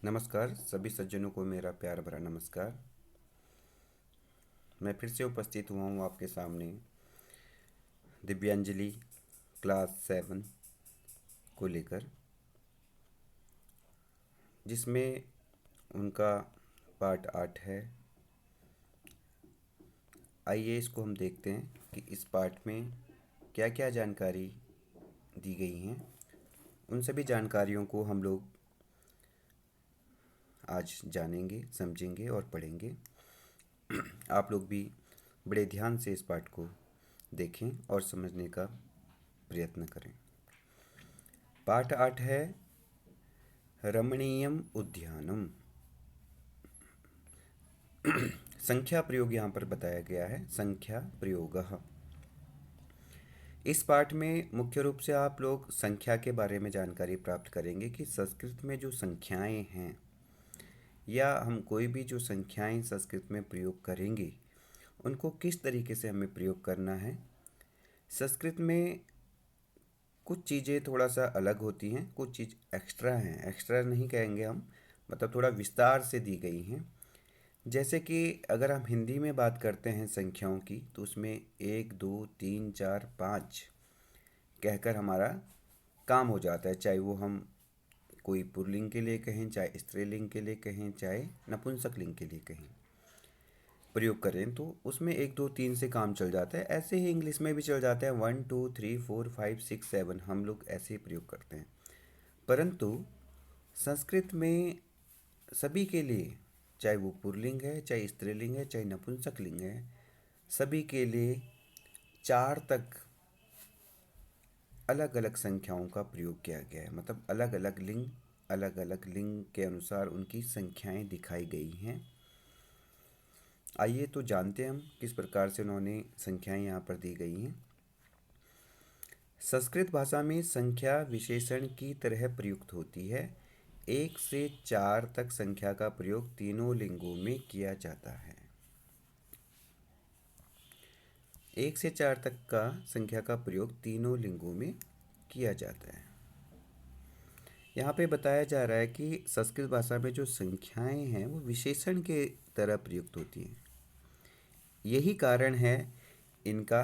नमस्कार सभी सज्जनों को मेरा प्यार भरा नमस्कार। मैं फिर से उपस्थित हुआ हूँ आपके सामने दिव्यांजलि क्लास 7 को लेकर, जिसमें उनका पार्ट 8 है। आइए इसको हम देखते हैं कि इस पार्ट में क्या क्या जानकारी दी गई हैं। उन सभी जानकारियों को हम लोग आज जानेंगे, समझेंगे और पढ़ेंगे। आप लोग भी बड़े ध्यान से इस पाठ को देखें और समझने का प्रयत्न करें। पाठ 8 है रमणीयम उद्यानम। संख्या प्रयोग यहाँ पर बताया गया है, संख्या प्रयोगः। इस पाठ में मुख्य रूप से आप लोग संख्या के बारे में जानकारी प्राप्त करेंगे कि संस्कृत में जो संख्याएं हैं या हम कोई भी जो संख्याएं संस्कृत में प्रयोग करेंगे उनको किस तरीके से हमें प्रयोग करना है। संस्कृत में कुछ चीज़ें थोड़ा सा अलग होती हैं, कुछ चीज़ एक्स्ट्रा हैं, एक्स्ट्रा नहीं कहेंगे हम, मतलब थोड़ा विस्तार से दी गई हैं। जैसे कि अगर हम हिंदी में बात करते हैं संख्याओं की तो उसमें 1 2 3 4 5 कहकर हमारा काम हो जाता है, चाहे वो हम कोई पुल्लिंग के लिए कहें, चाहे स्त्रीलिंग के लिए कहें, चाहे नपुंसकलिंग के लिए कहें, प्रयोग करें तो उसमें 1 2 3 से काम चल जाता है। ऐसे ही इंग्लिश में भी चल जाता है, 1 2 3 4 5 6 7 हम लोग ऐसे ही प्रयोग करते हैं। परंतु संस्कृत में सभी के लिए, चाहे वो पुल्लिंग है, चाहे स्त्रीलिंग है, चाहे नपुंसकलिंग है, सभी के लिए 4 तक अलग अलग संख्याओं का प्रयोग किया गया है। मतलब अलग अलग लिंग के अनुसार उनकी संख्याएं दिखाई गई हैं। आइए तो जानते हैं हम किस प्रकार से उन्होंने संख्याएं यहाँ पर दी गई हैं। संस्कृत भाषा में संख्या विशेषण की तरह प्रयुक्त होती है। 1 से 4 तक संख्या का प्रयोग तीनों लिंगों में किया जाता है। 1 से 4 तक का संख्या का प्रयोग तीनों लिंगों में किया जाता है। यहाँ पे बताया जा रहा है कि संस्कृत भाषा में जो संख्याएं हैं वो विशेषण के तरह प्रयुक्त होती हैं। यही कारण है इनका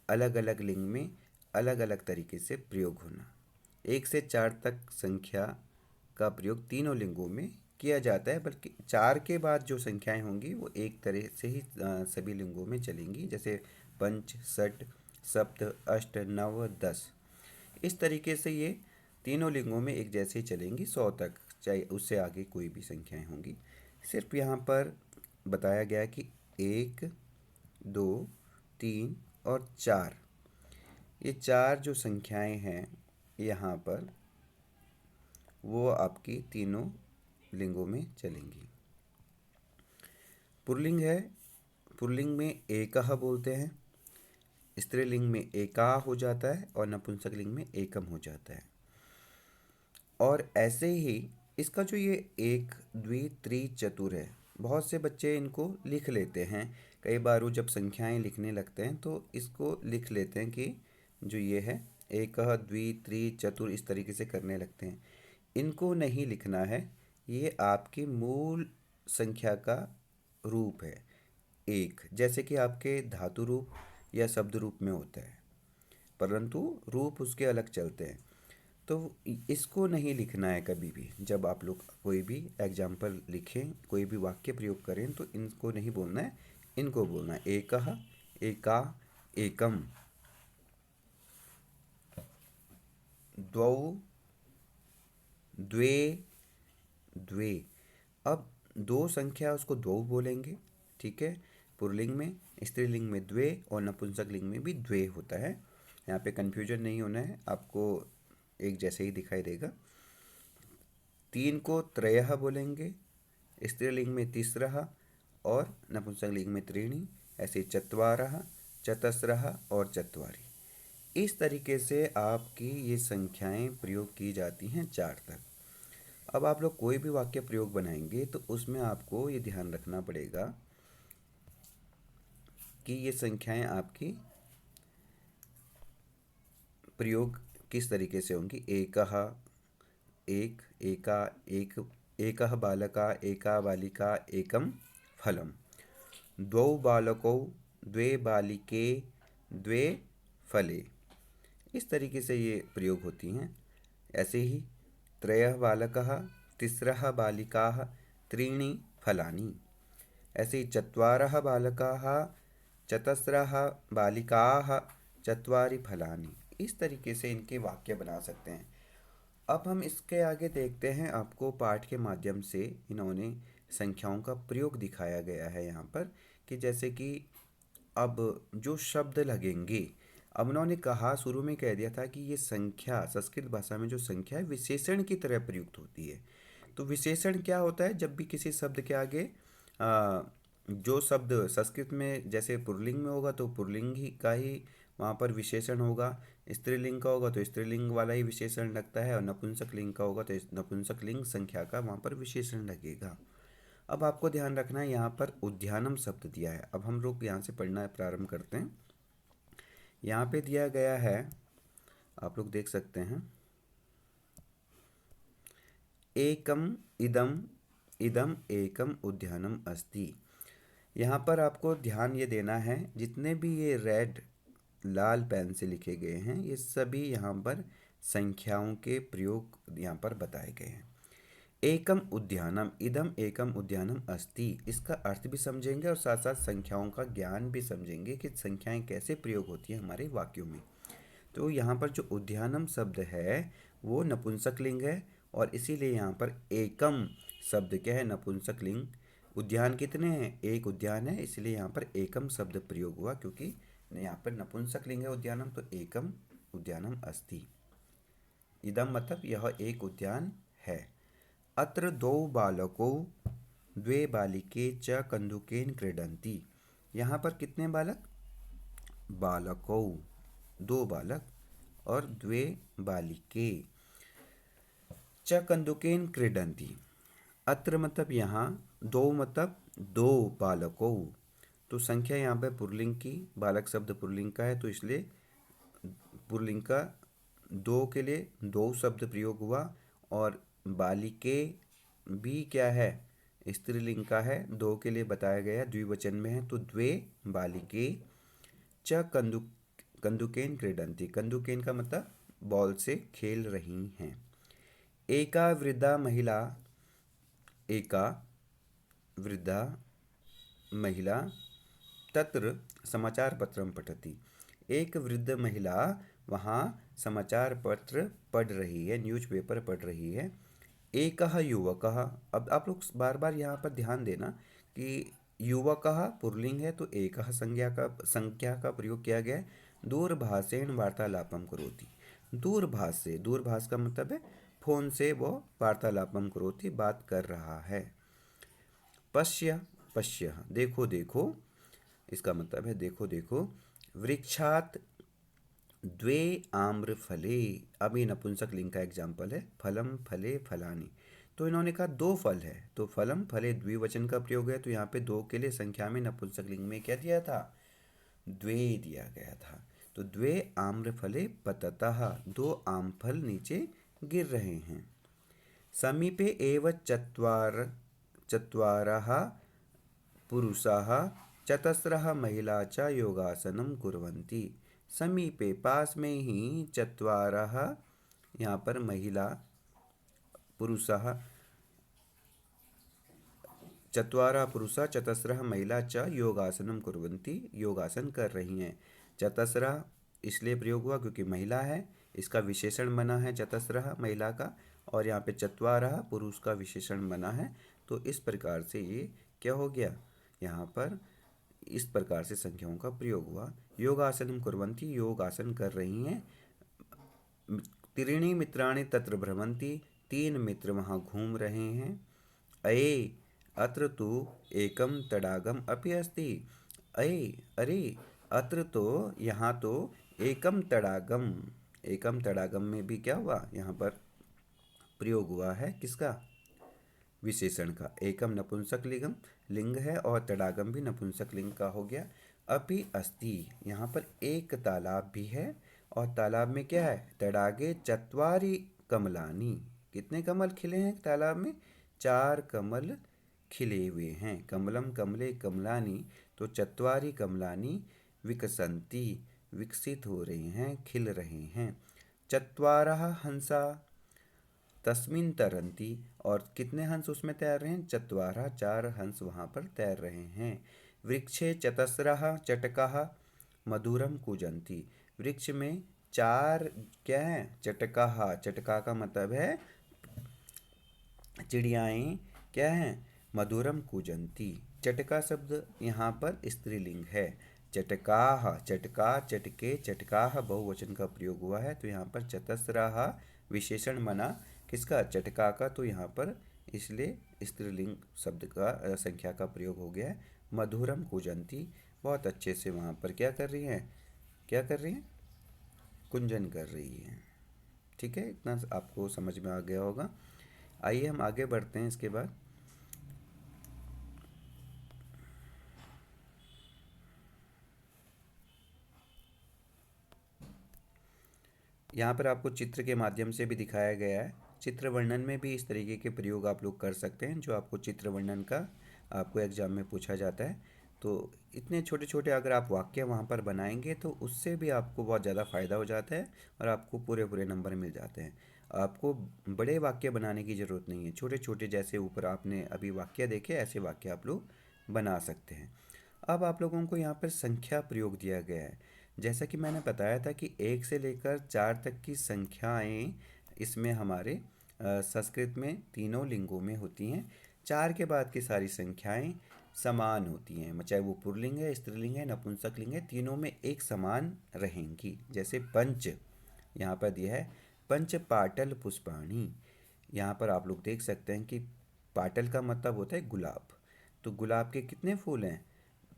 अलग अलग लिंग में अलग अलग तरीके से प्रयोग होना। 1 से 4 तक संख्या का प्रयोग तीनों लिंगों में किया जाता है, बल्कि 4 के बाद जो संख्याएं होंगी वो एक तरह से ही सभी लिंगों में चलेंगी, जैसे पंच, षट, सप्त, अष्ट, नव, 10। इस तरीके से ये तीनों लिंगों में एक जैसे ही चलेंगी 100 तक, चाहे उससे आगे कोई भी संख्याएं होंगी। सिर्फ यहाँ पर बताया गया है कि 1 2 3 और 4, ये 4 जो संख्याएं हैं यहाँ पर वो आपकी तीनों लिंगों में चलेंगी। पुल्लिंग है, पुल्लिंग में एकः बोलते हैं, स्त्रीलिंग में एका हो जाता है और नपुंसकलिंग में एकम हो जाता है। और ऐसे ही इसका जो ये एक द्वि त्रि चतुर है, बहुत से बच्चे इनको लिख लेते हैं। कई बार वो जब संख्याएं लिखने लगते हैं तो इसको लिख लेते हैं कि जो ये है एक द्वि त्रि चतुर, इस तरीके से करने लगते हैं। इनको नहीं लिखना है, ये आपकी मूल संख्या का रूप है एक, जैसे कि आपके धातु रूप या शब्द रूप में होता है, परंतु रूप उसके अलग चलते हैं। तो इसको नहीं लिखना है कभी भी। जब आप लोग कोई भी एग्जाम्पल लिखें, कोई भी वाक्य प्रयोग करें तो इनको नहीं बोलना है, इनको बोलना है एकः, एका, एकम, द्वौ, द्वे, द्वे। अब दो संख्या उसको द्वौ बोलेंगे, ठीक है। पुल्लिंग में, स्त्रीलिंग में द्वे और नपुंसक लिंग में भी द्वे होता है। यहाँ पे कन्फ्यूजन नहीं होना है, आपको एक जैसे ही दिखाई देगा। 3 को त्रयः बोलेंगे, स्त्रीलिंग में तिस्रः और नपुंसकलिंग में त्रीणि। ऐसे चत्वारः, चतस्रः और चत्वारि। इस तरीके से आपकी ये संख्याएं प्रयोग की जाती हैं 4 तक। अब आप लोग कोई भी वाक्य प्रयोग बनाएंगे तो उसमें आपको ये ध्यान रखना पड़ेगा कि ये संख्याएं आपकी प्रयोग किस तरीके से होंगी। एकः, एक, एका, एक एकः बालका एका बालिका एकं फलं। द्वौ बालकौ द्वे बालिके द्वे फले। इस तरीके से ये प्रयोग होती हैं। ऐसे ही त्रयः बालकः तिस्रः बालिकाः त्रीणि फलानि। ऐसे ही चत्वारः बालकाः चतस्रः बालिकाः चत्वारि फलानि। इस तरीके से इनके वाक्य बना सकते हैं। अब हम इसके आगे देखते हैं। आपको पाठ के माध्यम से इन्होंने संख्याओं का प्रयोग दिखाया गया है यहाँ पर, कि जैसे कि अब जो शब्द लगेंगे, अब उन्होंने कहा, शुरू में कह दिया था कि ये संख्या संस्कृत भाषा में जो संख्या है विशेषण की तरह प्रयुक्त होती है। तो विशेषण क्या होता है? जब भी किसी शब्द के आगे जो शब्द संस्कृत में जैसे पुल्लिंग में होगा तो पुल्लिंग ही का ही वहाँ पर विशेषण होगा, स्त्रीलिंग का होगा तो स्त्रीलिंग वाला ही विशेषण लगता है, और नपुंसक लिंग का होगा तो नपुंसक लिंग संख्या का वहाँ पर विशेषण लगेगा। अब आपको ध्यान रखना है, यहाँ पर उद्यानम शब्द दिया है। अब हम लोग यहाँ से पढ़ना प्रारंभ करते हैं। यहाँ पे दिया गया है, आप लोग देख सकते हैं, एकम इदम इदम एकम उद्यानम अस्ति। यहाँ पर आपको ध्यान ये देना है, जितने भी ये रेड लाल पेन से लिखे गए हैं ये सभी यहाँ पर संख्याओं के प्रयोग यहाँ पर बताए गए हैं। एकम उद्यानम इदम एकम उद्यानम अस्ति, इसका अर्थ भी समझेंगे और साथ साथ संख्याओं का ज्ञान भी समझेंगे कि संख्याएं कैसे प्रयोग होती हैं हमारे वाक्यों में। तो यहाँ पर जो उद्यानम शब्द है वो नपुंसक लिंग है, और इसीलिए यहाँ पर एकम शब्द क्या है? नपुंसक लिंग। उद्यान कितने हैं? एक उद्यान है, इसलिए यहाँ पर एकम शब्द प्रयोग हुआ, क्योंकि यहाँ पर नपुंसक लिंग है उद्यानम, तो एकम उद्यानम अस्ति। इदम मतलब यह एक उद्यान है। अत्र द्वौ बालकौ द्वे बालिके च कन्दुकेन क्रीडन्ति। यहाँ पर कितने बालक? बालकौ, दो बालक, और द्वे बालिके, च कन्दुकेन क्रीडन्ति। अत्र मतलब यहाँ, दो मतलब दो बालकों, तो संख्या यहाँ पे पुल्लिंग की, बालक शब्द पुल्लिंग का है तो इसलिए पुल्लिंग का दो के लिए दो शब्द प्रयोग हुआ, और बालिके भी क्या है? स्त्रीलिंग का है, दो के लिए बताया गया, द्विवचन में है, तो द्वे बालिके च कंदुकेन क्रीडन्ति। कंदुकेन का मतलब बॉल से खेल रही हैं। एका वृद्धा महिला एका वृद्धा महिला तत्र समाचार पत्रम पठति। एक वृद्ध महिला वहाँ समाचार पत्र पढ़ रही है, न्यूज़पेपर पढ़ रही है। एकः युवकः, अब आप लोग बार बार यहाँ पर ध्यान देना कि युवकः पुल्लिंग है तो एकः संख्या का प्रयोग किया गया है। दूरभाषेण वार्तालापम करोति। दूरभाष से, दूरभाष का मतलब है फोन से वो वार्तालापम करोति, बात कर रहा है। पश्य पश्य, देखो देखो, इसका मतलब है देखो देखो। वृक्षात द्वे आम्र फले, अभी नपुंसक लिंग का एग्जाम्पल है, फलम फले फलानी। तो इन्होंने कहा दो फल है, तो फलम फले द्विवचन का प्रयोग है, तो यहाँ पे दो के लिए संख्या में नपुंसक लिंग में क्या दिया था? द्वे दिया गया था। तो द्वे आम्र फले पततः, दो आम फल नीचे गिर रहे हैं। समीपे एव चत्वारः पुरुषाः चतस्रः महिला च योगासनं कुर्वन्ति। समीपे, पास में ही, चत्वारः, यहाँ पर महिला, पुरुषः, चत्वारः पुरुषः चतस्रः महिला च योगासनं कुर्वन्ति, योगासन कर रही हैं। चतस्रः इसलिए प्रयोग हुआ क्योंकि महिला है, इसका विशेषण बना है चतस्रः महिला का, और यहाँ पे चत्वारः पुरुष का विशेषण बना है। तो इस प्रकार से ये क्या हो गया? यहाँ पर इस प्रकार से संख्याओं का प्रयोग हुआ। योगासनम कुर्वन्ति, योग आसन कर रही हैं। त्रीणि मित्राणि तत्र भ्रमन्ति, तीन मित्र वहाँ घूम रहे हैं। अये अत्र तु एकम तडागम अपि अस्ति। अये अरे, अत्र तो, यहाँ तो, एकम तडागम, एकम तडागम में भी क्या हुआ? यहाँ पर प्रयोग हुआ है किसका? विशेषण का। एकम नपुंसक लिंग है और तडागम भी नपुंसक लिंग का हो गया। अपि अस्ति, यहाँ पर एक तालाब भी है, और तालाब में क्या है? तडागे चत्वारि कमलानी, कितने कमल खिले हैं तालाब में? 4 कमल खिले हुए हैं। कमलम कमले कमलानी, तो चत्वारि कमलानी विकसंती, विकसित हो रहे हैं, खिल रहे हैं। चत्वारः हंसा तस्मिन् तरन्ति, और कितने हंस उसमें तैर रहे हैं? चत्वारः, 4 हंस वहाँ पर तैर रहे हैं। वृक्षे चतस्रः चटकाः मधुरम कूजंती, वृक्ष में 4 क्या है? चटकाः, चटका का मतलब है चिड़ियाएँ क्या हैं? मधुरम कूजंती। चटका शब्द यहाँ पर स्त्रीलिंग है। चटकाः, चटका, चटके, चटकाः बहुवचन का प्रयोग हुआ है, तो यहाँ पर चतस्रः विशेषण बना किसका? चटका का, तो यहाँ पर इसलिए स्त्रीलिंग शब्द का संख्या का प्रयोग हो गया है। मधुरम कूजंती, बहुत अच्छे से वहाँ पर क्या कर रही हैं? क्या कर रही हैं? कुंजन कर रही हैं। ठीक है, इतना आपको समझ में आ गया होगा। आइए हम आगे बढ़ते हैं। इसके बाद यहाँ पर आपको चित्र के माध्यम से भी दिखाया गया है। चित्र वर्णन में भी इस तरीके के प्रयोग आप लोग कर सकते हैं, जो आपको चित्र वर्णन का आपको एग्जाम में पूछा जाता है। तो इतने छोटे छोटे अगर आप वाक्य वहाँ पर बनाएंगे तो उससे भी आपको बहुत ज़्यादा फ़ायदा हो जाता है और आपको पूरे पूरे नंबर मिल जाते हैं। आपको बड़े वाक्य बनाने की ज़रूरत नहीं है, छोटे छोटे जैसे ऊपर आपने अभी वाक्य देखे ऐसे वाक्य आप लोग बना सकते हैं। अब आप लोगों को यहाँ पर संख्या प्रयोग दिया गया है। जैसा कि मैंने बताया था कि 1 से लेकर 4 तक की संख्याएं इसमें हमारे संस्कृत में तीनों लिंगों में होती हैं। 4 के बाद की सारी संख्याएं समान होती हैं, चाहे वो पुल्लिंग है, स्त्रीलिंग है, नपुंसकलिंग है, तीनों में एक समान रहेंगी। जैसे पंच यहाँ पर दिया है, पंच पाटल पुष्पाणी। यहाँ पर आप लोग देख सकते हैं कि पाटल का मतलब होता है गुलाब। तो गुलाब के कितने फूल हैं?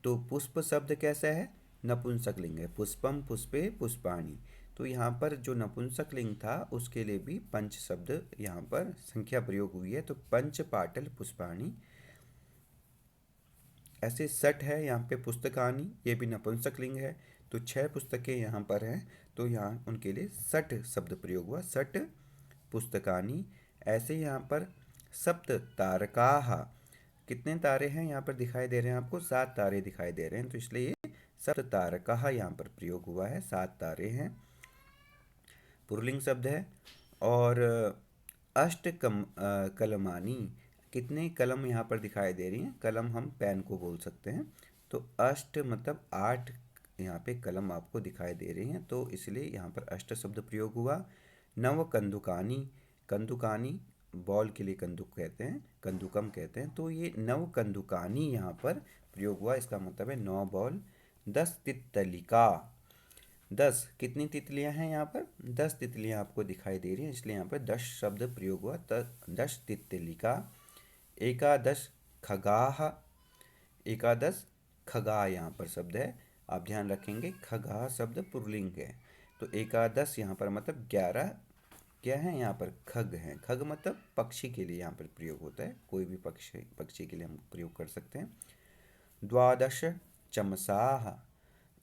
तो पुष्प शब्द कैसा है? नपुंसकलिंग है। पुष्पम पुष्पे पुष्पाणि, तो यहाँ पर जो नपुंसकलिंग था उसके लिए भी पंच शब्द यहाँ पर संख्या प्रयोग हुई है। तो पंच पाटल पुष्पाणि। ऐसे सठ है यहाँ पे पुस्तकानि, ये भी नपुंसकलिंग है, तो 6 पुस्तकें यहाँ पर हैं, तो यहाँ उनके लिए सठ शब्द प्रयोग हुआ, सठ पुस्तकानि। ऐसे यहाँ पर सप्त तारकाः, कितने तारे हैं यहाँ पर दिखाई दे रहे हैं? आपको 7 तारे दिखाई दे रहे हैं, तो इसलिए ये सप्त तारकाः यहाँ पर प्रयोग हुआ है, 7 तारे हैं, पुल्लिंग शब्द है। और कलमानी, कितने कलम यहाँ पर दिखाई दे रही हैं? कलम हम पेन को बोल सकते हैं, तो अष्ट मतलब 8 यहाँ पे कलम आपको दिखाई दे रही हैं, तो इसलिए यहाँ पर अष्ट शब्द प्रयोग हुआ। नव कंदुकानी, कंदुकानी बॉल के लिए कंदुक कहते हैं, कंदुकम कहते हैं, तो ये नव कंदुकानी यहाँ पर प्रयोग हुआ, इसका मतलब है 9 बॉल। 10 तितलिका, 10 कितनी तितलियां हैं यहाँ पर? 10 तितलियां आपको दिखाई दे रही हैं, इसलिए यहाँ पर 10 शब्द प्रयोग हुआ, 10 तितलिका। एकादश खगाह, एकादश खगा यहाँ पर शब्द है, आप ध्यान रखेंगे खगा शब्द पुल्लिंग है, तो एकादश यहाँ पर मतलब 11 क्या है? यहाँ पर खग हैं। खग मतलब पक्षी के लिए यहाँ पर प्रयोग होता है, कोई भी पक्षी पक्षी के लिए हम प्रयोग कर सकते हैं। द्वादश चमसाह,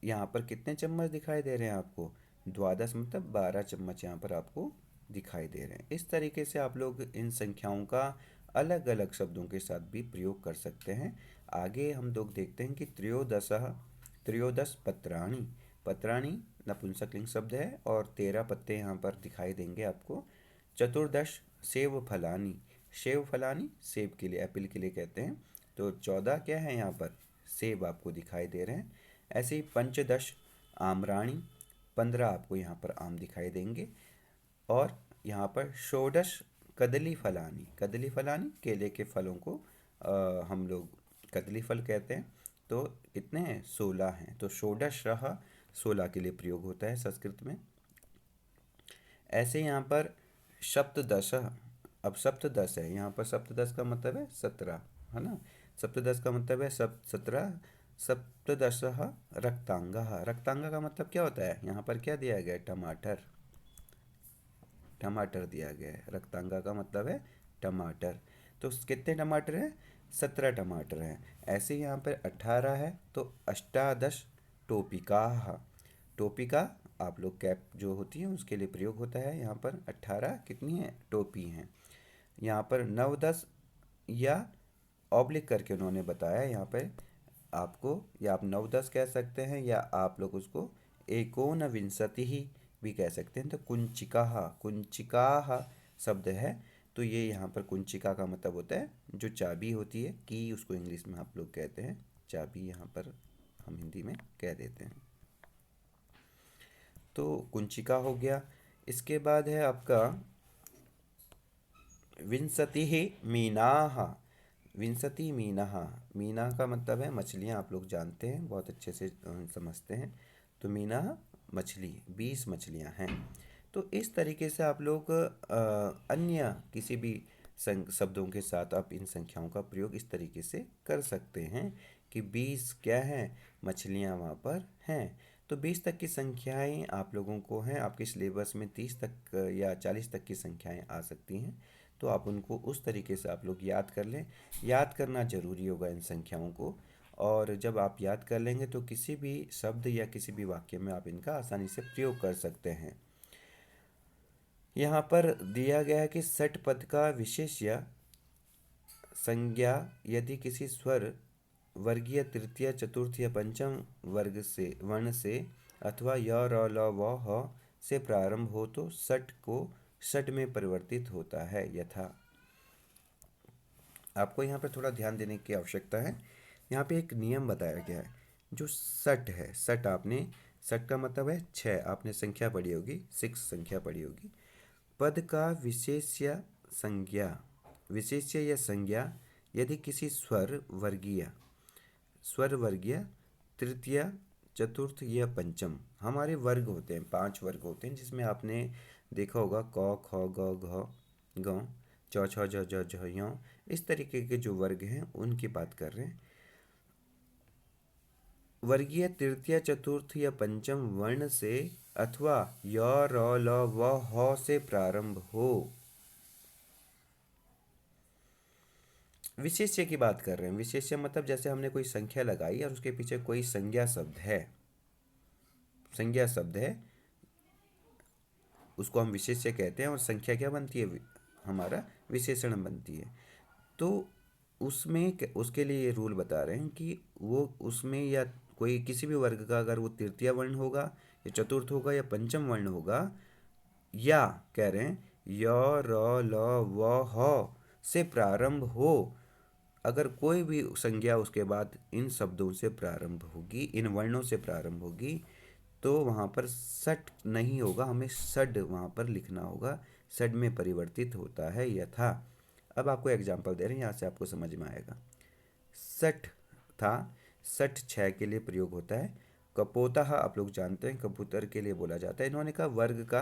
यहाँ पर कितने चम्मच दिखाई दे रहे हैं आपको? द्वादश मतलब 12 चम्मच यहाँ पर आपको दिखाई दे रहे हैं। इस तरीके से आप लोग इन संख्याओं का अलग अलग शब्दों के साथ भी प्रयोग कर सकते हैं। आगे हम लोग देखते हैं कि त्रयोदशः, त्रयोदश पत्राणि, पत्राणि नपुंसकलिंग शब्द है और 13 पत्ते यहाँ पर दिखाई देंगे आपको। चतुर्दश सेव फलानी, सेव फलानी सेब के लिए, एप्पल के लिए कहते हैं, तो 14 क्या है यहाँ पर? सेब आपको दिखाई दे रहे हैं। ऐसे ही पंचदश आम्राणी, 15 आपको यहाँ पर आम दिखाई देंगे। और यहाँ पर षोडश कदली फलानी, कदली फलानी केले के फलों को हम लोग कदली फल कहते हैं, तो कितने हैं? 16 हैं, तो षोडश रहा 16 के लिए प्रयोग होता है संस्कृत में। ऐसे यहाँ पर सप्तदश, अब सप्तदश है, यहाँ पर सप्तदश का मतलब है 17, है ना? सप्तदश का मतलब है 17। सप्तदश रक्तांगः, रक्तांगा का मतलब क्या होता है? यहाँ पर क्या दिया गया है? टमाटर, टमाटर दिया गया है, रक्तांगा का मतलब है टमाटर। तो कितने टमाटर हैं? 17 टमाटर हैं। ऐसे ही यहाँ पर 18 है, तो अष्टादश टोपिकाः, टोपिका आप लोग कैप जो होती है उसके लिए प्रयोग होता है। यहाँ पर 18 कितनी है? टोपी हैं। यहाँ पर नवदश या ऑब्लिक करके उन्होंने बताया यहाँ पे आपको, या आप 9-10 कह सकते हैं, या आप लोग उसको एकोनविंशतिः भी कह सकते हैं। तो कुंचिकाः, कुंचिकाः शब्द है, तो ये यहाँ पर कुंचिका का मतलब होता है जो चाबी होती है, की उसको इंग्लिश में आप लोग कहते हैं, चाबी यहाँ पर हम हिंदी में कह देते हैं। तो कुंचिका हो गया। इसके बाद है आपका विंशतिः मीनाः। विंशति मीनाः, मीना का मतलब है मछलियाँ, आप लोग जानते हैं, बहुत अच्छे से समझते हैं। तो मीना मछली, 20 मछलियाँ हैं। तो इस तरीके से आप लोग अन्य किसी भी शब्दों के साथ आप इन संख्याओं का प्रयोग इस तरीके से कर सकते हैं कि 20 क्या है, मछलियाँ वहाँ पर हैं। तो 20 तक की संख्याएं आप लोगों को हैं, आपके सिलेबस में 30 तक या 40 तक की संख्याएं आ सकती हैं। तो आप उनको उस तरीके से आप लोग याद कर लें। याद करना ज़रूरी होगा इन संख्याओं को, और जब आप याद कर लेंगे तो किसी भी शब्द या किसी भी वाक्य में आप इनका आसानी से प्रयोग कर सकते हैं। यहाँ पर दिया गया है कि षट पद का विशेष्य संज्ञा यदि किसी स्वर वर्गीय तृतीय चतुर्थ या पंचम वर्ग से वर्ण से अथवा य र ल व ह से प्रारंभ हो तो षट को षट में परिवर्तित होता है। यथा, आपको यहाँ पर थोड़ा ध्यान देने की आवश्यकता है। यहाँ पे एक नियम बताया गया है, जो षट है, षट आपने, षट का मतलब है 6, आपने संख्या पढ़ी होगी, 6 संख्या पढ़ी होगी। पद का विशेष्य संज्ञा, विशेष्य या संज्ञा यदि किसी स्वर वर्गीय तृतीय चतुर्थ या पंचम, हमारे वर्ग होते हैं, 5 वर्ग होते हैं, जिसमें आपने देखा होगा क ख ग घ ग च छ ज झ झ ञ, इस तरीके के जो वर्ग हैं उनकी बात कर रहे हैं। वर्गीय तृतीय चतुर्थ या पंचम वर्ण से अथवा य र ल व ह से प्रारंभ हो। विशेष्य की बात कर रहे हैं। विशेष्य मतलब जैसे हमने कोई संख्या लगाई और उसके पीछे कोई संज्ञा शब्द है, संज्ञा शब्द है, उसको हम विशेष्य कहते हैं, और संख्या क्या बनती है, हमारा विशेषण बनती है। तो उसमें उसके लिए ये रूल बता रहे हैं कि वो उसमें या कोई किसी भी वर्ग का अगर वो तृतीय वर्ण होगा या चतुर्थ होगा या पंचम वर्ण होगा, या कह रहे हैं य र ल व ह से प्रारंभ हो, अगर कोई भी संज्ञा उसके बाद इन शब्दों से प्रारंभ होगी, इन वर्णों से प्रारंभ होगी, तो वहाँ पर सट नहीं होगा, हमें सड वहाँ पर लिखना होगा, सड में परिवर्तित होता है। यथा, अब आपको एग्जाम्पल दे रहे हैं, यहाँ से आपको समझ में आएगा। सठ था, सठ 6 के लिए प्रयोग होता है। कपोतः आप लोग जानते हैं, कबूतर के लिए बोला जाता है। इन्होंने कहा वर्ग का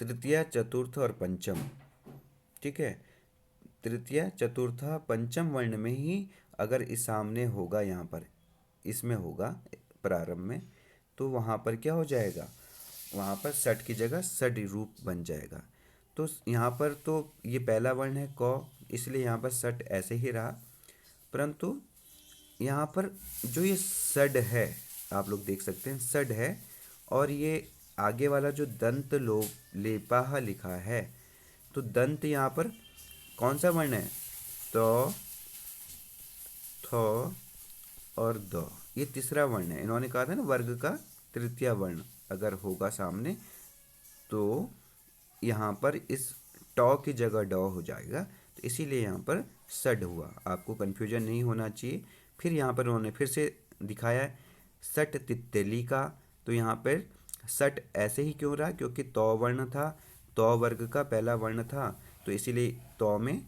तृतीय चतुर्थ और पंचम, ठीक है, तृतीय चतुर्थ पंचम वर्ण में ही अगर इस सामने होगा, यहाँ पर इसमें होगा प्रारंभ में, तो वहाँ पर क्या हो जाएगा, वहाँ पर सट की जगह सड रूप बन जाएगा। तो यहाँ पर तो ये पहला वर्ण है क, इसलिए यहाँ पर सट ऐसे ही रहा, परंतु यहाँ पर जो ये सड है, आप लोग देख सकते हैं सड है, और ये आगे वाला जो दंत लेपाह लिखा है, तो दंत यहाँ पर कौन सा वर्ण है, तो थ और द, ये तीसरा वर्ण है। इन्होंने कहा था ना वर्ग का तृतीय वर्ण अगर होगा सामने, तो यहाँ पर इस टॉ की जगह डॉ हो जाएगा, तो इसीलिए यहाँ पर सड हुआ। आपको कन्फ्यूजन नहीं होना चाहिए। फिर यहाँ पर उन्होंने फिर से दिखाया है सट तित्तेली का, तो यहाँ पर सट ऐसे ही क्यों रहा, क्योंकि तौ वर्ण था, तौ वर्ग का पहला वर्ण था, तो इसीलिए तौ में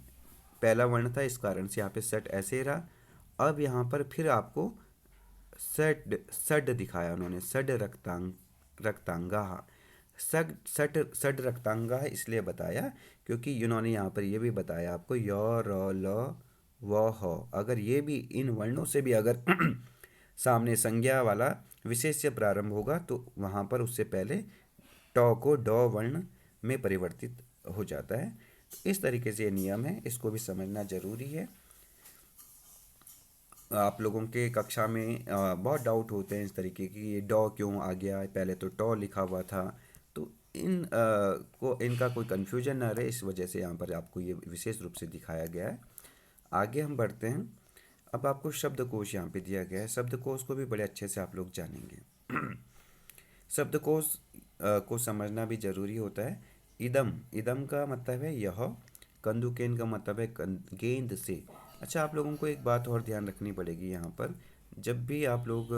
पहला वर्ण था, इस कारण से यहाँ पे सट ऐसे ही रहा। अब यहाँ पर फिर आपको सड सड दिखाया उन्होंने, सड रक्तांगा, सड सड सड रक्तांगा इसलिए बताया क्योंकि इन्होंने यहाँ पर ये भी बताया आपको य र ल व ह, अगर ये भी इन वर्णों से भी अगर सामने संज्ञा वाला विशेष्य प्रारंभ होगा, तो वहाँ पर उससे पहले टॉ को डॉ वर्ण में परिवर्तित हो जाता है। इस तरीके से ये नियम है, इसको भी समझना जरूरी है। आप लोगों के कक्षा में बहुत डाउट होते हैं इस तरीके की, ये डॉ क्यों आ गया, पहले तो टॉ लिखा हुआ था। तो इन को इनका कोई कन्फ्यूजन ना रहे, इस वजह से यहाँ पर आपको ये विशेष रूप से दिखाया गया है। आगे हम बढ़ते हैं। अब आपको शब्दकोश यहाँ पे दिया गया है। शब्दकोश को भी बड़े अच्छे से आप लोग जानेंगे। शब्दकोश को समझना भी जरूरी होता है। इदम, इदम का मतलब है यह। कंदुकेन का मतलब है गेंद से। अच्छा, आप लोगों को एक बात और ध्यान रखनी पड़ेगी यहाँ पर। जब भी आप लोग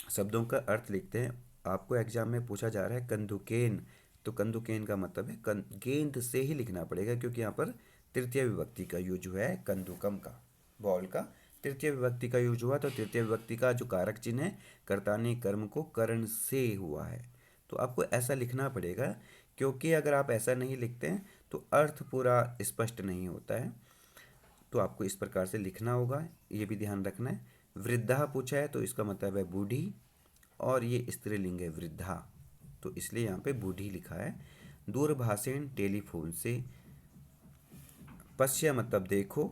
शब्दों का अर्थ लिखते हैं, आपको एग्जाम में पूछा जा रहा है कंदुकेन, तो कंदुकेन का मतलब है गेंद से ही लिखना पड़ेगा, क्योंकि यहाँ पर तृतीय विभक्ति का यूज हुआ है। कंदुकम का, बॉल का तृतीय विभक्ति का यूज हुआ, तो तृतीय विभक्ति का जो कारक चिन्ह है कर्तानी कर्म को कर्ण से हुआ है, तो आपको ऐसा लिखना पड़ेगा। क्योंकि अगर आप ऐसा नहीं लिखते हैं तो अर्थ पूरा स्पष्ट नहीं होता है, तो आपको इस प्रकार से लिखना होगा, ये भी ध्यान रखना है। वृद्धा पूछा है तो इसका मतलब है बूढ़ी, और ये स्त्रीलिंग है वृद्धा, तो इसलिए यहाँ पे बूढ़ी लिखा है। दूरभाषेण टेलीफोन से। पश्य मतलब देखो।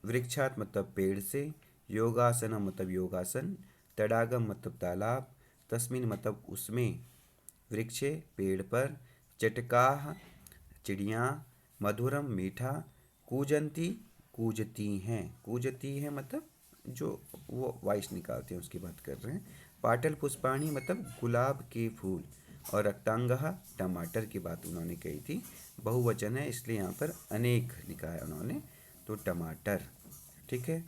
वृक्षात मतलब पेड़ से। योगासन मतलब योगासन। तडागम मतलब तालाब। तस्मिन मतलब उसमें। वृक्षे पेड़ पर। चटकाह चिड़िया। मधुरम मीठा। कूजंती कूजती हैं। कूजती है मतलब जो वो वॉइस निकालते हैं उसकी बात कर रहे हैं। पाटल पुष्पाणी मतलब गुलाब के फूल। और रक्तांगह टमाटर की बात उन्होंने कही थी, बहुवचन है इसलिए यहाँ पर अनेक लिखा है उन्होंने, तो टमाटर। ठीक है।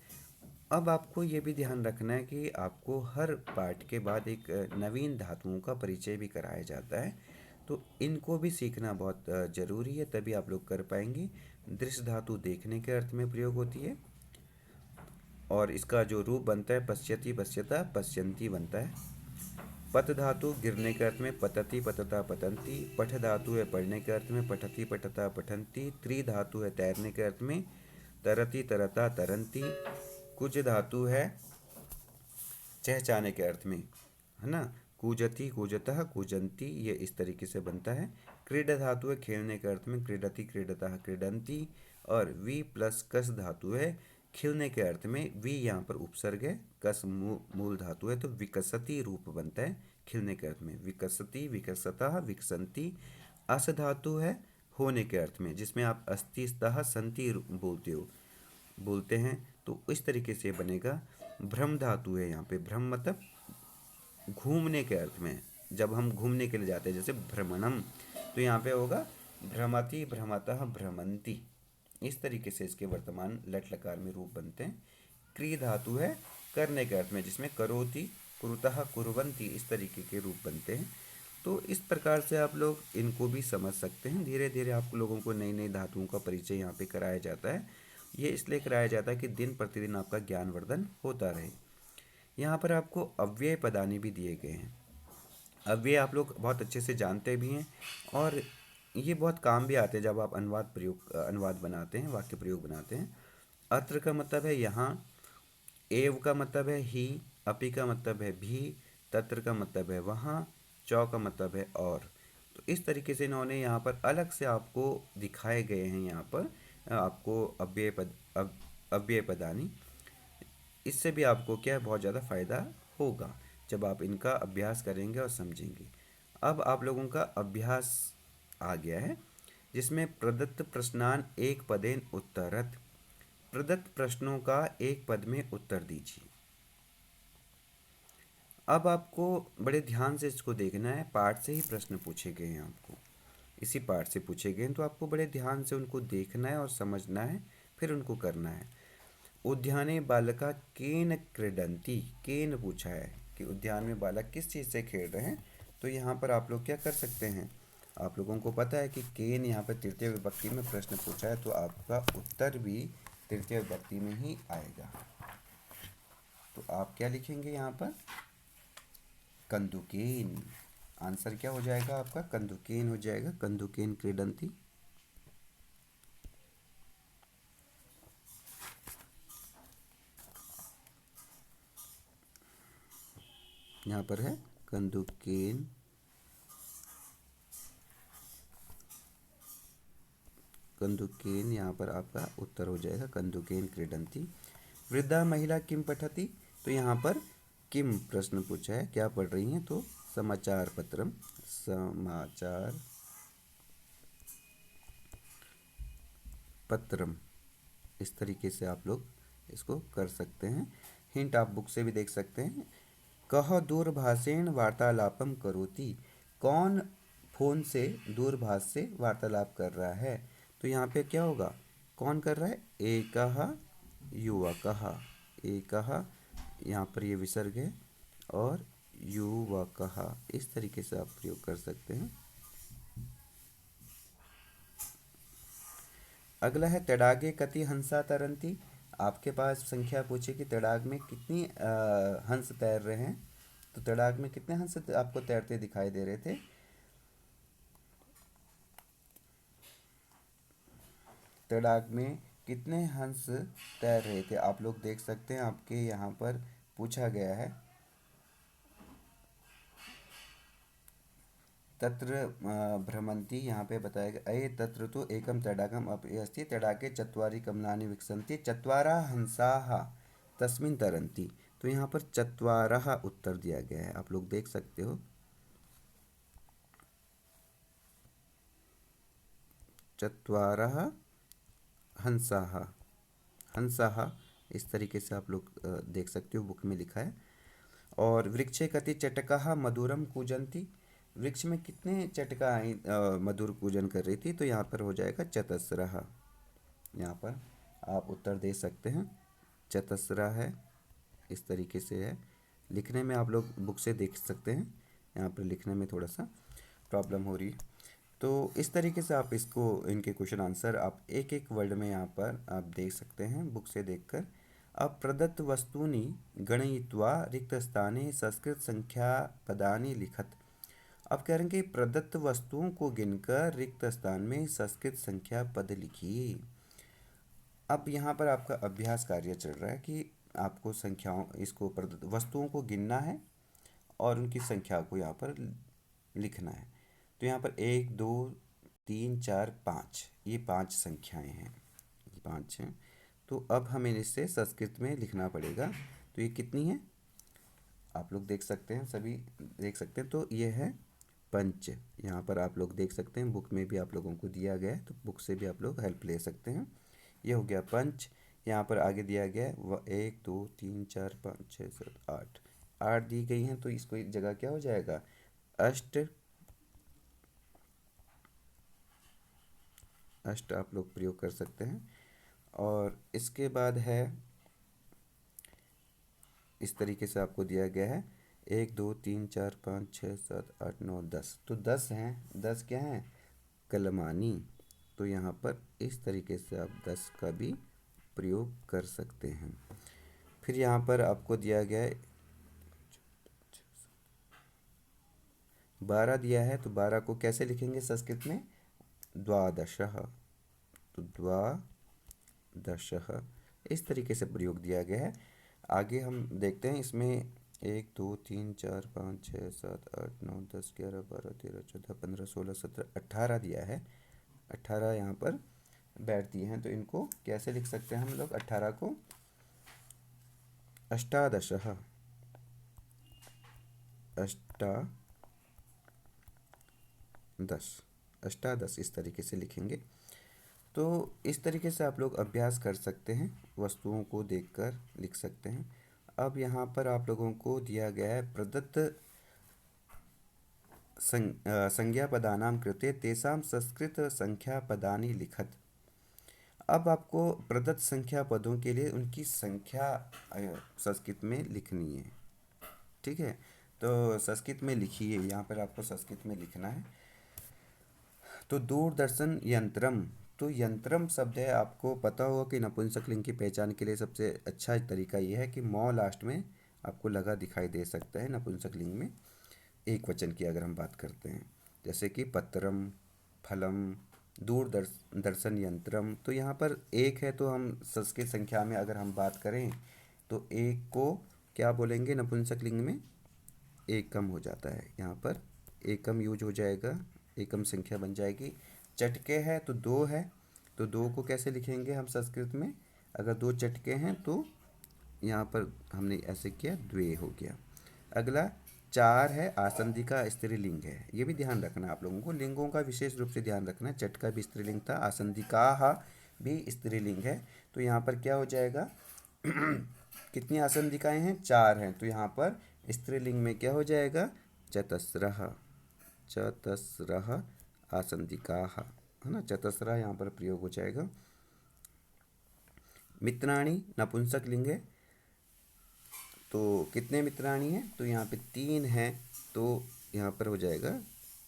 अब आपको ये भी ध्यान रखना है कि आपको हर पाठ के बाद एक नवीन धातुओं का परिचय भी कराया जाता है, तो इनको भी सीखना बहुत ज़रूरी है, तभी आप लोग कर पाएंगे। दृश्य धातु देखने के अर्थ में प्रयोग होती है, और इसका जो रूप बनता है पश्यति पश्यता पश्यंती बनता है। पत धातु गिरने के अर्थ में पतति पतता पतंती। पठ धातु है पढ़ने के अर्थ में पठति पठता पठंती। त्रि धातु है तैरने के अर्थ में तरति तरता तरंती। कुज धातु है चहचाने के अर्थ में, है ना, कूजति कूजतः कूजंती, ये इस तरीके से बनता है। क्रीड धातु है खेलने के अर्थ में क्रीडति क्रीडतः क्रीडंती। और वी प्लस कस धातु है खिलने के अर्थ में। वी यहाँ पर उपसर्ग है, कस मूल धातु है, तो विकसती रूप बनता है खिलने के अर्थ में। विकसती विकसतः विकसंती। अस धातु है होने के अर्थ में, जिसमें आप अस्ति स्तः संति बोलते हैं, तो इस तरीके से बनेगा। भ्रम धातु है यहाँ पे। भ्रम मतलब घूमने के अर्थ में, जब हम घूमने के लिए जाते हैं जैसे भ्रमणम, तो यहाँ पे होगा भ्रमति भ्रमतः भ्रमंती। इस तरीके से इसके वर्तमान लट लकार में रूप बनते हैं। क्री धातु है करने के अर्थ में, जिसमें करोति कुरुतः कुर्वन्ति, इस तरीके के रूप बनते हैं। तो इस प्रकार से आप लोग इनको भी समझ सकते हैं। धीरे धीरे आप लोगों को नई नई धातुओं का परिचय यहाँ पे कराया जाता है। ये इसलिए कराया जाता है कि दिन प्रतिदिन आपका ज्ञानवर्धन होता रहे। यहाँ पर आपको अव्यय पदानी भी दिए गए हैं। अव्यय आप लोग बहुत अच्छे से जानते भी हैं, और ये बहुत काम भी आते हैं जब आप अनुवाद बनाते हैं, वाक्य प्रयोग बनाते हैं। अत्र का मतलब है यहाँ। एव का मतलब है ही। अपि का मतलब है भी। तत्र का मतलब है वहाँ। चौ का मतलब है और। तो इस तरीके से इन्होंने यहाँ पर अलग से आपको दिखाए गए हैं। यहाँ पर आपको अव्यय पदानी, इससे भी आपको क्या है बहुत ज़्यादा फ़ायदा होगा जब आप इनका अभ्यास करेंगे और समझेंगे। अब आप लोगों का अभ्यास आ गया है, जिसमें प्रदत्त प्रश्नान एक पदेन उत्तरत। प्रदत्त प्रश्नों का एक पद में उत्तर दीजिए। अब आपको बड़े ध्यान से इसको देखना है। पाठ से ही प्रश्न पूछे गए हैं, आपको इसी पाठ से पूछे गए हैं, तो आपको बड़े ध्यान से उनको देखना है और समझना है, फिर उनको करना है। उद्याने बालका केन क्रीडंती। केन पूछा है कि उद्यान में बालक किस चीज़ से खेल रहे हैं, तो यहाँ पर आप लोग क्या कर सकते हैं। आप लोगों को पता है कि केन यहाँ पर तृतीय विभक्ति में प्रश्न पूछा है, तो आपका उत्तर भी तृतीय विभक्ति में ही आएगा। तो आप क्या लिखेंगे यहाँ पर, कंदुकेन। आंसर क्या हो जाएगा आपका, कंदुकेन हो जाएगा। कंदुकेन क्रीडंती। यहाँ पर है कंदुकेन कंदुकेन, यहाँ पर आपका उत्तर हो जाएगा कंदुकेन क्रीडंती। वृद्धा महिला किम पठति, तो यहाँ पर किम प्रश्न पूछा है, क्या पढ़ रही हैं, तो समाचार पत्रम, समाचार पत्रम, इस तरीके से आप लोग इसको कर सकते हैं। हिंट आप बुक से भी देख सकते हैं। कह दूरभाषेण वार्तालापम करोति, कौन फोन से दूरभाष से वार्तालाप कर रहा है। तो यहाँ पे क्या होगा, कौन कर रहा है, एकः युवकः, एकः यहाँ पर ये विसर्ग है और युवकः, इस तरीके से आप प्रयोग कर सकते हैं। अगला है तड़ागे कति हंसा तरंती। आपके पास संख्या पूछे कि तड़ाग में कितनी हंस तैर रहे हैं, तो तड़ाग में कितने हंस आपको तैरते दिखाई दे रहे थे। तड़ाग में कितने हंस तैर रहे थे, आप लोग देख सकते हैं। आपके यहाँ पर पूछा गया है तत्र भ्रमंती, यहाँ पे बताया गया अये तत्र तो एकम तडागम अपि अस्ति तडागे चत्वारि कमलानि विकसन्ति चत्वारः हंसाः तस्मिन् तरन्ति। तो यहाँ पर चत्वारः उत्तर दिया गया है, आप लोग देख सकते हो। चत्वारः हंसाः, हंसाः, इस तरीके से आप लोग देख सकते हो, बुक में लिखा है। और वृक्षे कति चटकाः मधुरम कूजन्ति, वृक्ष में कितने चटकाएँ मधुर कूजन कर रही थी। तो यहाँ पर हो जाएगा चतस्रः, यहाँ पर आप उत्तर दे सकते हैं, चतस्रा है, इस तरीके से है। लिखने में आप लोग बुक से देख सकते हैं, यहाँ पर लिखने में थोड़ा सा प्रॉब्लम हो रही है। तो इस तरीके से आप इसको, इनके क्वेश्चन आंसर आप एक एक वर्ड में यहाँ पर आप देख सकते हैं बुक से देखकर। अब प्रदत्त वस्तूनि गणयित्वा रिक्तस्थाने संस्कृत संख्या पदानि लिखत। अब कह रहे हैं कि प्रदत्त वस्तुओं को गिनकर रिक्त स्थान में संस्कृत संख्या पद लिखिए। अब यहाँ पर आपका अभ्यास कार्य चल रहा है कि आपको संख्याओं, इसको प्रदत्त वस्तुओं को गिनना है और उनकी संख्या को यहाँ पर लिखना है। तो यहाँ पर 1 2 3 4 5, ये 5 संख्याएं हैं, ये 5 हैं। तो अब हमें इसे संस्कृत में लिखना पड़ेगा। तो ये कितनी है, आप लोग देख सकते हैं, सभी देख सकते हैं। तो ये है पंच, यहाँ पर आप लोग देख सकते हैं, बुक में भी आप लोगों को दिया गया है, तो बुक से भी आप लोग हेल्प ले सकते हैं। ये हो गया पंच। यहाँ पर आगे दिया गया है 1 2 3 4 5 6 7 8, 8 दी गई हैं। तो इसको एक जगह क्या हो जाएगा, अष्ट, अष्ट आप लोग प्रयोग कर सकते हैं। और इसके बाद है, इस तरीके से आपको दिया गया है 1 2 3 4 5 6 7 8 9 10। तो 10 हैं, 10 क्या हैं, कलमानी। तो यहाँ पर इस तरीके से आप 10 का भी प्रयोग कर सकते हैं। फिर यहाँ पर आपको दिया गया है 12 दिया है, तो 12 को कैसे लिखेंगे संस्कृत में, द्वादशः। तो द्वादशः, इस तरीके से प्रयोग दिया गया है। आगे हम देखते हैं इसमें 1 2 3 4 5 6 7 8 9 10 11 12 13 14 15 16 17 18 दिया है। 18 यहाँ पर बैठती हैं, तो इनको कैसे लिख सकते हैं हम लोग, 18 को अष्टादशः, अष्टादश, इस तरीके से लिखेंगे। तो इस तरीके से आप लोग अभ्यास कर सकते हैं, वस्तुओं को देखकर लिख सकते हैं। अब यहाँ पर आप लोगों को दिया गया है प्रदत्त संज्ञा पदानां कृते तेषां संस्कृत संख्या पदानि लिखत। अब आपको प्रदत्त संख्या पदों के लिए उनकी संख्या संस्कृत में लिखनी है, ठीक है। तो संस्कृत में लिखिए, यहाँ पर आपको संस्कृत में लिखना है। तो दूरदर्शन यंत्रम, तो यंत्रम शब्द है, आपको पता होगा कि नपुंसकलिंग की पहचान के लिए सबसे अच्छा तरीका ये है कि मौ लास्ट में आपको लगा दिखाई दे सकता है नपुंसकलिंग में, एक वचन की अगर हम बात करते हैं, जैसे कि पत्रम, फलम, दूरदर्शन यंत्रम। तो यहाँ पर एक है, तो हम संस्कृत संख्या में अगर हम बात करें तो एक को क्या बोलेंगे नपुंसकलिंग में, एकम हो जाता है। यहाँ पर एकम यूज हो जाएगा, एकम संख्या बन जाएगी। चटके है तो 2 है, तो 2 को कैसे लिखेंगे हम संस्कृत में, अगर 2 चटके हैं तो यहाँ पर हमने ऐसे किया, द्वे हो गया। अगला चार है आसंदी का स्त्रीलिंग है, ये भी ध्यान रखना है आप लोगों को। लिंगों का विशेष रूप से ध्यान रखना है। चट का भी स्त्रीलिंग था, आसंदी का भी स्त्रीलिंग है। तो यहाँ पर क्या हो जाएगा कितनी आसंदिकाएं हैं? चार हैं। तो यहाँ पर स्त्रीलिंग में क्या हो जाएगा? चतस्रः। चतस्रः आसंदिकाः, है ना। चतस्रः यहाँ पर प्रयोग हो जाएगा। मित्राणि नपुंसक लिंग है, तो कितने मित्राणी हैं? तो यहाँ पे तीन हैं, तो यहाँ पर हो जाएगा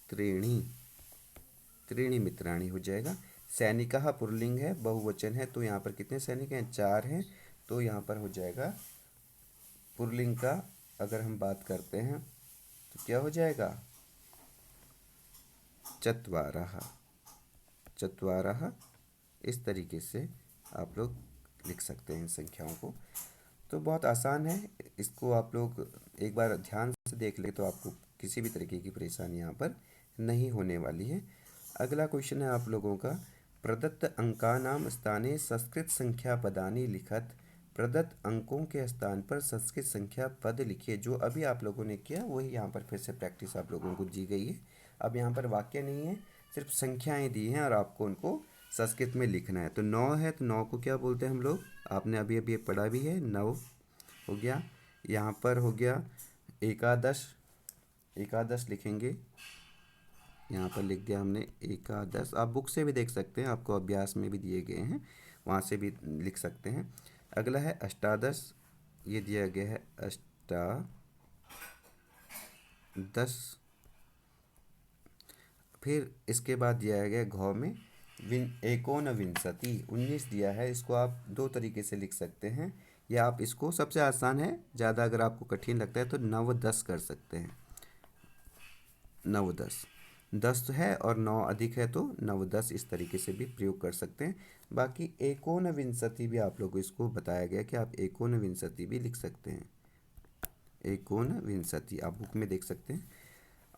त्रीणी। त्रीणी मित्राणी हो जाएगा। सैनिकः पुल्लिंग है, बहुवचन है, तो यहाँ पर कितने सैनिक हैं? चार हैं, तो यहाँ पर हो जाएगा पुल्लिंग का अगर हम बात करते हैं तो क्या हो जाएगा? चत्वारः। चत्वारः। इस तरीके से आप लोग लिख सकते हैं इन संख्याओं को। तो बहुत आसान है, इसको आप लोग एक बार ध्यान से देख ले तो आपको किसी भी तरीके की परेशानी यहाँ पर नहीं होने वाली है। अगला क्वेश्चन है आप लोगों का, प्रदत्त अंकानाम स्थाने संस्कृत संख्या पदानि लिखत। प्रदत्त अंकों के स्थान पर संस्कृत संख्या पद लिखिए। जो अभी आप लोगों ने किया वही यहाँ पर फिर से प्रैक्टिस आप लोगों को दी गई है। अब यहाँ पर वाक्य नहीं है, सिर्फ संख्याएं दी हैं और आपको उनको संस्कृत में लिखना है। तो 9 है, तो 9 को क्या बोलते हैं हम लोग? आपने अभी अभी पढ़ा भी है, 9 हो गया। यहाँ पर हो गया एकादश। एकादश लिखेंगे, यहाँ पर लिख दिया हमने एकादश। आप बुक से भी देख सकते हैं, आपको अभ्यास में भी दिए गए हैं, वहाँ से भी लिख सकते हैं। अगला है अष्टादश, ये दिया गया है अष्टादश। फिर इसके बाद दिया गया घ में एकोनविंशति, 19 दिया है। इसको आप दो तरीके से लिख सकते हैं, या आप इसको, सबसे आसान है, ज़्यादा अगर आपको कठिन लगता है तो 9-10 कर सकते हैं। 9-10, 10 है और 9 अधिक है तो 9-10 इस तरीके से भी प्रयोग कर सकते हैं। बाकी एकोनविंशति भी आप लोगों को इसको बताया गया कि आप एकोनविंशति भी लिख सकते हैं। एकोनविंशति आप बुक में देख सकते हैं।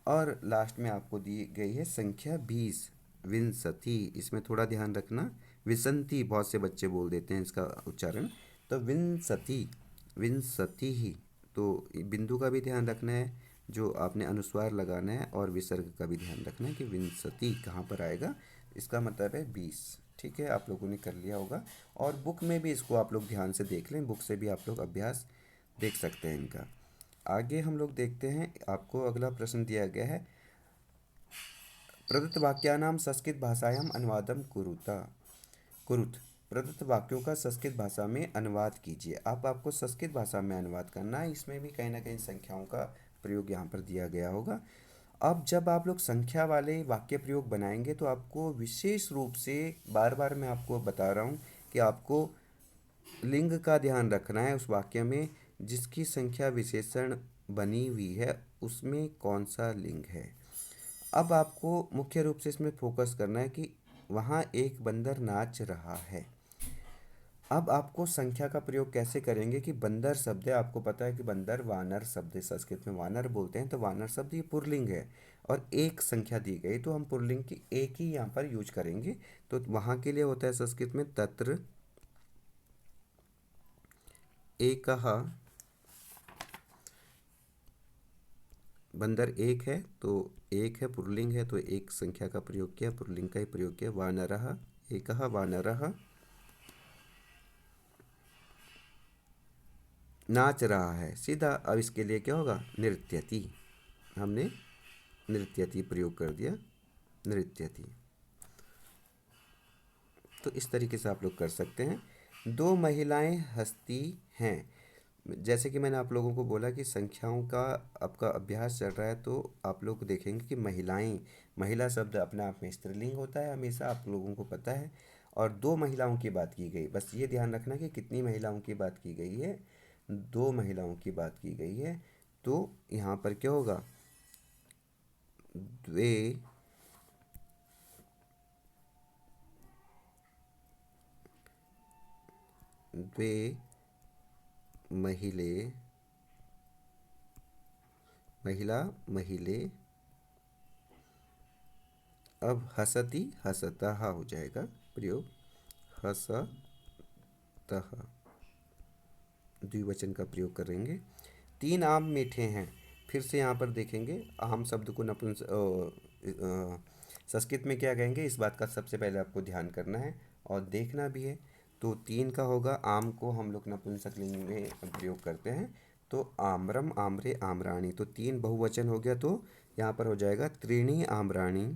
और लास्ट में आपको दी गई है संख्या 20, विंशति। इसमें थोड़ा ध्यान रखना, विसंति बहुत से बच्चे बोल देते हैं इसका उच्चारण। तो विंशति, विंशति ही, तो बिंदु का भी ध्यान रखना है, जो आपने अनुस्वार लगाना है, और विसर्ग का भी ध्यान रखना है कि विंशति कहाँ पर आएगा। इसका मतलब है 20। ठीक है, आप लोगों ने कर लिया होगा। और बुक में भी इसको आप लोग ध्यान से देख लें, बुक से भी आप लोग अभ्यास देख सकते हैं इनका। आगे हम लोग देखते हैं, आपको अगला प्रश्न दिया गया है, प्रदत्त वाक्यानाम संस्कृत भाषायाम अनुवादम कुरुत। प्रदत्त वाक्यों का संस्कृत भाषा में अनुवाद कीजिए। आपको संस्कृत भाषा में अनुवाद करना है। इसमें भी कहीं ना कहीं संख्याओं का प्रयोग यहाँ पर दिया गया होगा। अब जब आप लोग संख्या वाले वाक्य प्रयोग बनाएंगे तो आपको विशेष रूप से, बार बार मैं आपको बता रहा हूँ कि आपको लिंग का ध्यान रखना है। उस वाक्य में जिसकी संख्या विशेषण बनी हुई है उसमें कौन सा लिंग है। अब आपको मुख्य रूप से इसमें फोकस करना है कि वहाँ एक बंदर नाच रहा है। अब आपको संख्या का प्रयोग कैसे करेंगे कि बंदर शब्द है, आपको पता है कि बंदर वानर शब्द है, संस्कृत में वानर बोलते हैं, तो वानर शब्द ये पुल्लिंग है और एक संख्या दी गई तो हम पुल्लिंग की एक ही यहाँ पर यूज करेंगे। तो वहाँ के लिए होता है संस्कृत में तत्र एकः। बंदर एक है तो एक है, पुल्लिंग है तो एक संख्या का प्रयोग किया, पुल्लिंग का ही प्रयोग किया। वानरः एकः वानरः नाच रहा है, सीधा। अब इसके लिए क्या होगा? नृत्यति, हमने नृत्यति प्रयोग कर दिया, नृत्यति। तो इस तरीके से आप लोग कर सकते हैं। दो महिलाएं हंसती हैं, जैसे कि मैंने आप लोगों को बोला कि संख्याओं का आपका अभ्यास चल रहा है, तो आप लोग देखेंगे कि महिलाएं, महिला शब्द अपने आप में स्त्रीलिंग होता है हमेशा, आप लोगों को पता है। और दो महिलाओं की बात की गई, बस ये ध्यान रखना कि कितनी महिलाओं की बात की गई है, दो महिलाओं की बात की गई है। तो यहाँ पर क्या होगा? द्वे द्वे महिले, महिला महिले। अब हसती हसतः हो जाएगा प्रयोग, हसतः द्विवचन का प्रयोग करेंगे। तीन आम मीठे हैं, फिर से यहाँ पर देखेंगे आम शब्द को संस्कृत में क्या कहेंगे, इस बात का सबसे पहले आपको ध्यान करना है और देखना भी है। तो 3 का होगा, आम को हम लोग नपुंसकलिंग में प्रयोग करते हैं। तो आम्रम, आम्रे, आम्राणी, तो 3 बहुवचन हो गया, तो यहाँ पर हो जाएगा त्रीणी आम्राणी,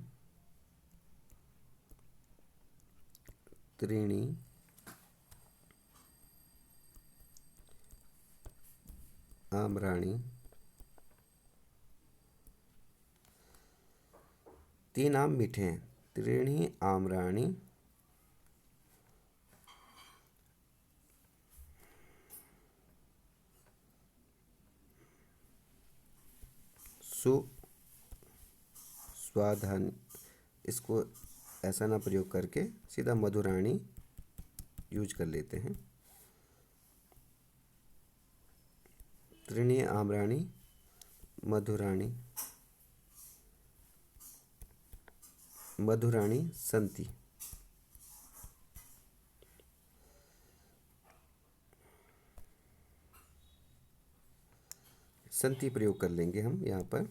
त्रीणी आम्राणी। 3 आम मीठे हैं, त्रीणी आम्राणी सुस्वाधान। इसको ऐसा ना प्रयोग करके सीधा मधुराणी यूज कर लेते हैं। त्रीणी आम्राणी मधुराणी, मधुराणी संति। संति प्रयोग कर लेंगे हम यहाँ पर।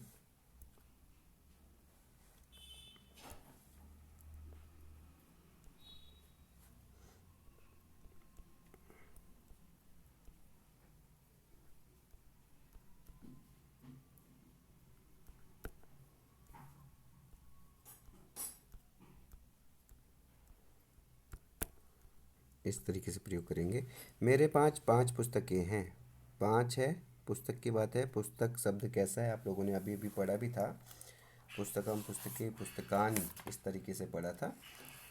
इस तरीके से प्रयोग करेंगे। मेरे पाँच पांच पुस्तकें हैं, पांच है, पुस्तक की बात है। पुस्तक शब्द कैसा है आप लोगों ने अभी अभी पढ़ा भी था, पुस्तकम, पुस्तकें, पुस्तकानि, इस तरीके से पढ़ा था।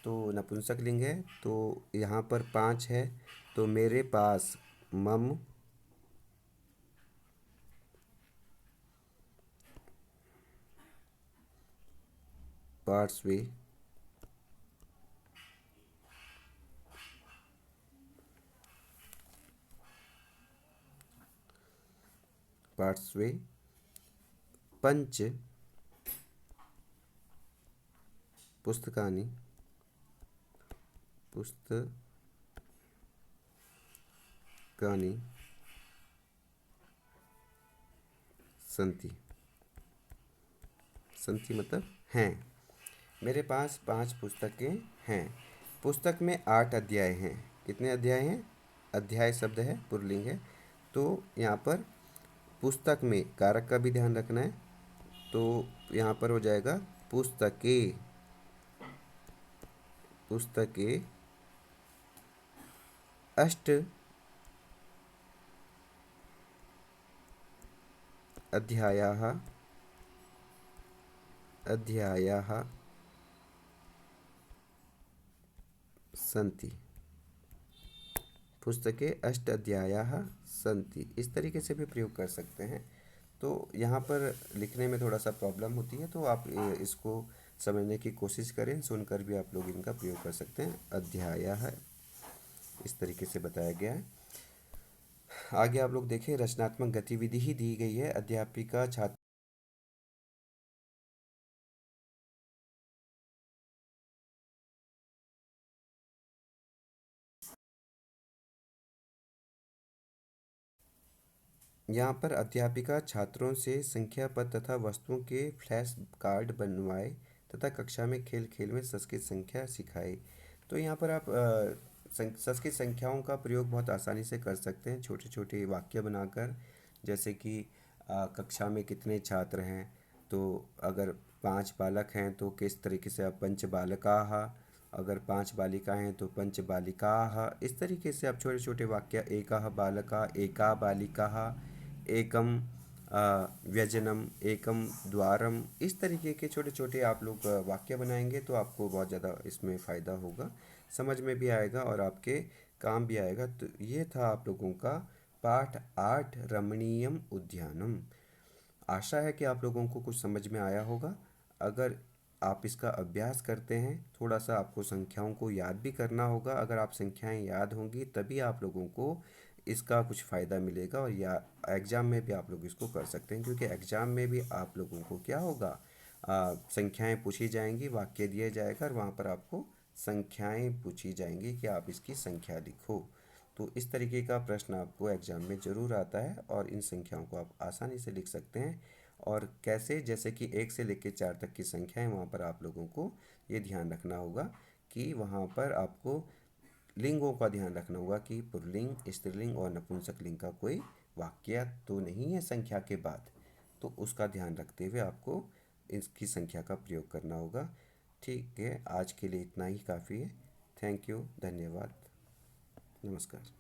तो नपुंसक लिंग है, तो यहाँ पर 5 है, तो मेरे पास मम पार्श्वे पार्श्वे पंच पुस्तकानि पुस्तकानि संति। संति मतलब हैं। मेरे पास 5 पुस्तकें हैं। पुस्तक में 8 अध्याय हैं। कितने अध्याय हैं? अध्याय शब्द है, पुल्लिंग है। तो यहाँ पर पुस्तक में कारक का भी ध्यान रखना है। तो यहाँ पर हो जाएगा पुस्तकें, पुस्तकें अष्ट अध्यायाः, अध्यायाः सन्ति। पुस्तकें अष्ट अध्यायाः सन्ति, इस तरीके से भी प्रयोग कर सकते हैं। तो यहाँ पर लिखने में थोड़ा सा प्रॉब्लम होती है, तो आप इसको समझने की कोशिश करें, सुनकर भी आप लोग इनका प्रयोग कर सकते हैं। अध्यायः इस तरीके से बताया गया है। आगे आप लोग देखें, रचनात्मक गतिविधि ही दी गई है। अध्यापिका छात्र यहाँ पर अध्यापिका छात्रों से संख्या पद तथा वस्तुओं के फ्लैश कार्ड बनवाए तथा कक्षा में खेल खेल में संस्कृत संख्या सिखाए। तो यहाँ पर आप संस्कृत संख्याओं का प्रयोग बहुत आसानी से कर सकते हैं, छोटे छोटे वाक्य बनाकर। जैसे कि कक्षा में कितने छात्र हैं, तो अगर 5 बालक हैं तो किस तरीके से आप पंच बालकाः, अगर 5 बालिकाएं हैं तो पंच बालिकाः, इस तरीके से आप छोटे छोटे वाक्य, एकः बालका, एका बालिकाः, एकम व्यजनम, एकम द्वारम, इस तरीके के छोटे छोटे आप लोग वाक्य बनाएंगे तो आपको बहुत ज़्यादा इसमें फ़ायदा होगा, समझ में भी आएगा और आपके काम भी आएगा। तो ये था आप लोगों का पाठ 8 रमणीयम उद्यानम। आशा है कि आप लोगों को कुछ समझ में आया होगा। अगर आप इसका अभ्यास करते हैं, थोड़ा सा आपको संख्याओं को याद भी करना होगा। अगर आप संख्याएं याद होंगी तभी आप लोगों को इसका कुछ फ़ायदा मिलेगा, और या एग्ज़ाम में भी आप लोग इसको कर सकते हैं, क्योंकि एग्ज़ाम में भी आप लोगों को क्या होगा, संख्याएं पूछी जाएंगी, वाक्य दिया जाएगा और वहाँ पर आपको संख्याएं पूछी जाएंगी कि आप इसकी संख्या लिखो। तो इस तरीके का प्रश्न आपको एग्ज़ाम में ज़रूर आता है और इन संख्याओं को आप आसानी से लिख सकते हैं। और कैसे, जैसे कि 1 से लेकर 4 तक की संख्या है, वहाँ पर आप लोगों को ये ध्यान रखना होगा कि वहाँ पर आपको लिंगों का ध्यान रखना होगा कि पुल्लिंग, स्त्रीलिंग और नपुंसक लिंग का कोई वाक्य तो नहीं है संख्या के बाद। तो उसका ध्यान रखते हुए आपको इसकी संख्या का प्रयोग करना होगा। ठीक है, आज के लिए इतना ही काफ़ी है। थैंक यू, धन्यवाद, नमस्कार।